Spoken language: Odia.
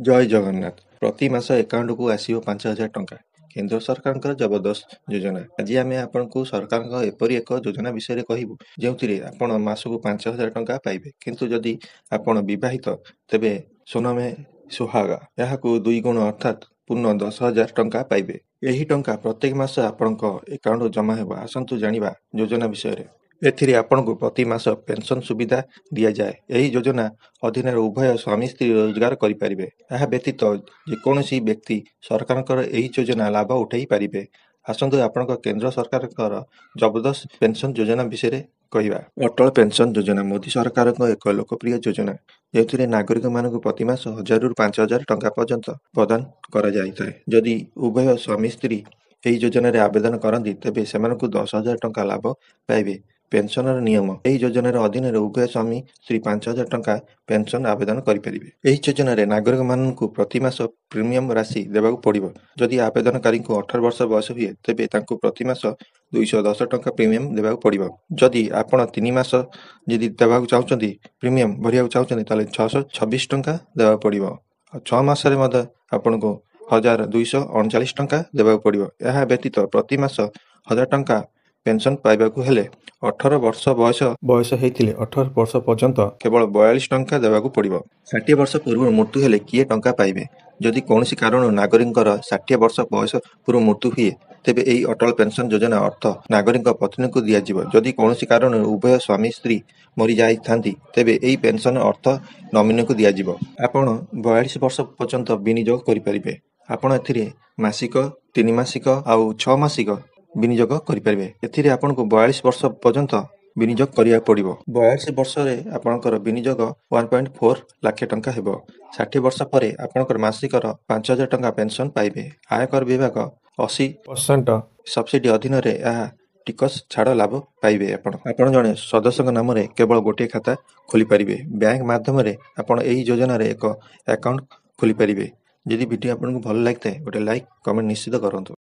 ଜୟ ଜଗନ୍ନାଥ। ପ୍ରତି ମାସ ଆକାଉଣ୍ଟକୁ ଆସିବ 5,000 ଟଙ୍କା। କେନ୍ଦ୍ର ସରକାରଙ୍କର ଜବରଦସ୍ତ ଯୋଜନା। ଆଜି ଆମେ ଆପଣଙ୍କୁ ସରକାରଙ୍କ ଏପରି ଏକ ଯୋଜନା ବିଷୟରେ କହିବୁ ଯେଉଁଥିରେ ଆପଣ ମାସକୁ 5,000 ଟଙ୍କା ପାଇବେ। କିନ୍ତୁ ଯଦି ଆପଣ ବିବାହିତ ତେବେ ସୁନମେ ସୁହାଗା ଏହାକୁ 2 ଗୁଣ ଅର୍ଥାତ୍ ପୂର୍ଣ୍ଣ 10,000 ଟଙ୍କା ପାଇବେ। ଏହି ଟଙ୍କା ପ୍ରତ୍ୟେକ ମାସ ଆପଣଙ୍କ ଆକାଉଣ୍ଟକୁ ଜମା ହେବ। ଆସନ୍ତୁ ଜାଣିବା ଯୋଜନା ବିଷୟରେ। ଏଥିରେ ଆପଣଙ୍କୁ ପ୍ରତି ମାସ ପେନସନ ସୁବିଧା ଦିଆଯାଏ। ଏହି ଯୋଜନା ଅଧୀନରେ ଉଭୟ ସ୍ୱାମୀ ସ୍ତ୍ରୀ ରୋଜଗାର କରିପାରିବେ। ଏହା ବ୍ୟତୀତ ଯେକୌଣସି ବ୍ୟକ୍ତି ସରକାରଙ୍କର ଏହି ଯୋଜନା ଲାଭ ଉଠାଇ ପାରିବେ। ଆସନ୍ତୁ ଆପଣଙ୍କ କେନ୍ଦ୍ର ସରକାରଙ୍କର ଜବରଦସ୍ତ ପେନସନ ଯୋଜନା ବିଷୟରେ କହିବା। ଅଟଳ ପେନସନ ଯୋଜନା ମୋଦି ସରକାରଙ୍କ ଏକ ଲୋକପ୍ରିୟ ଯୋଜନା ଯେଉଁଥିରେ ନାଗରିକମାନଙ୍କୁ ପ୍ରତି ମାସ 1,000ରୁ 5,000 ଟଙ୍କା ପର୍ଯ୍ୟନ୍ତ ପ୍ରଦାନ କରାଯାଇଥାଏ। ଯଦି ଉଭୟ ସ୍ୱାମୀ ସ୍ତ୍ରୀ ଏହି ଯୋଜନାରେ ଆବେଦନ କରନ୍ତି ତେବେ ସେମାନଙ୍କୁ 10,000 ଟଙ୍କା ଲାଭ ପାଇବେ। ପେନସନର ନିୟମ ଏହି ଯୋଜନାର ଅଧୀନରେ ଉଭୟ ସ୍ୱାମୀ ସ୍ତ୍ରୀ 5,000 ଟଙ୍କା ପେନସନ ଆବେଦନ କରିପାରିବେ। ଏହି ଯୋଜନାରେ ନାଗରିକମାନଙ୍କୁ ପ୍ରତି ମାସ ପ୍ରିମିୟମ ରାଶି ଦେବାକୁ ପଡ଼ିବ। ଯଦି ଆବେଦନକାରୀଙ୍କୁ 18 ବର୍ଷ ବୟସ ହୁଏ ତେବେ ତାଙ୍କୁ ପ୍ରତି ମାସ 210 ଟଙ୍କା ପ୍ରିମିୟମ ଦେବାକୁ ପଡ଼ିବ। ଯଦି ଆପଣ 3 ମାସ ଯଦି ଦେବାକୁ ଚାହୁଁଛନ୍ତି ପ୍ରିମିୟମ ଭରିବାକୁ ଚାହୁଁଛନ୍ତି ତାହେଲେ 626 ଟଙ୍କା ଦେବାକୁ ପଡ଼ିବ। ଆଉ 6 ମାସରେ ମଧ୍ୟ ଆପଣଙ୍କୁ 1,239 ଟଙ୍କା ଦେବାକୁ ପଡ଼ିବ। ଏହା ବ୍ୟତୀତ ପ୍ରତି ମାସ 1,000 ଟଙ୍କା ପେନସନ ପାଇବାକୁ ହେଲେ 18 ବର୍ଷ ବୟସ ହେଇଥିଲେ 18 ବର୍ଷ ପର୍ଯ୍ୟନ୍ତ କେବଳ 42 ଟଙ୍କା ଦେବାକୁ ପଡ଼ିବ। 60 ବର୍ଷ ପୂର୍ବରୁ ମୃତ୍ୟୁ ହେଲେ କିଏ ଟଙ୍କା ପାଇବେ? ଯଦି କୌଣସି କାରଣରୁ ନାଗରିକଙ୍କର 60 ବର୍ଷ ବୟସ ପୂର୍ବରୁ ମୃତ୍ୟୁ ହୁଏ ତେବେ ଏହି ଅଟଳ ପେନସନ ଯୋଜନା ଅର୍ଥ ନାଗରିକ ପତ୍ନୀଙ୍କୁ ଦିଆଯିବ। ଯଦି କୌଣସି କାରଣରୁ ଉଭୟ ସ୍ୱାମୀ ସ୍ତ୍ରୀ ମରିଯାଇଥାନ୍ତି ତେବେ ଏହି ପେନସନ ଅର୍ଥ ନମିନୀକୁ ଦିଆଯିବ। ଆପଣ 42 ବର୍ଷ ପର୍ଯ୍ୟନ୍ତ ବିନିଯୋଗ କରିପାରିବେ। ଆପଣ ଏଥିରେ ମାସିକ, 3 ମାସିକ ଆଉ 6 ମାସିକ ବିନିଯୋଗ କରିପାରିବେ। ଏଥିରେ ଆପଣଙ୍କୁ 42 ବର୍ଷ ପର୍ଯ୍ୟନ୍ତ ବିନିଯୋଗ କରିବାକୁ ପଡ଼ିବ। 42 ବର୍ଷରେ ଆପଣଙ୍କର ବିନିଯୋଗ 1.4 ଲକ୍ଷ ଟଙ୍କା ହେବ। 60 ବର୍ଷ ପରେ ଆପଣଙ୍କର ମାସିକର 5,000 ଟଙ୍କା ପେନସନ ପାଇବେ। ଆୟକର ବିଭାଗ 80% ସବସିଡି ଅଧୀନରେ ଏହା ଟିକସ ଛାଡ଼ ଲାଭ ପାଇବେ। ଆପଣ ଜଣେ ସଦସ୍ୟଙ୍କ ନାମରେ କେବଳ ଗୋଟିଏ ଖାତା ଖୋଲିପାରିବେ। ବ୍ୟାଙ୍କ ମାଧ୍ୟମରେ ଆପଣ ଏହି ଯୋଜନାରେ ଏକ ଆକାଉଣ୍ଟ ଖୋଲିପାରିବେ। ଯଦି ଭିଡ଼ିଓ ଆପଣଙ୍କୁ ଭଲ ଲାଗିଥାଏ ଗୋଟେ ଲାଇକ୍ କମେଣ୍ଟ ନିଶ୍ଚିତ କରନ୍ତୁ।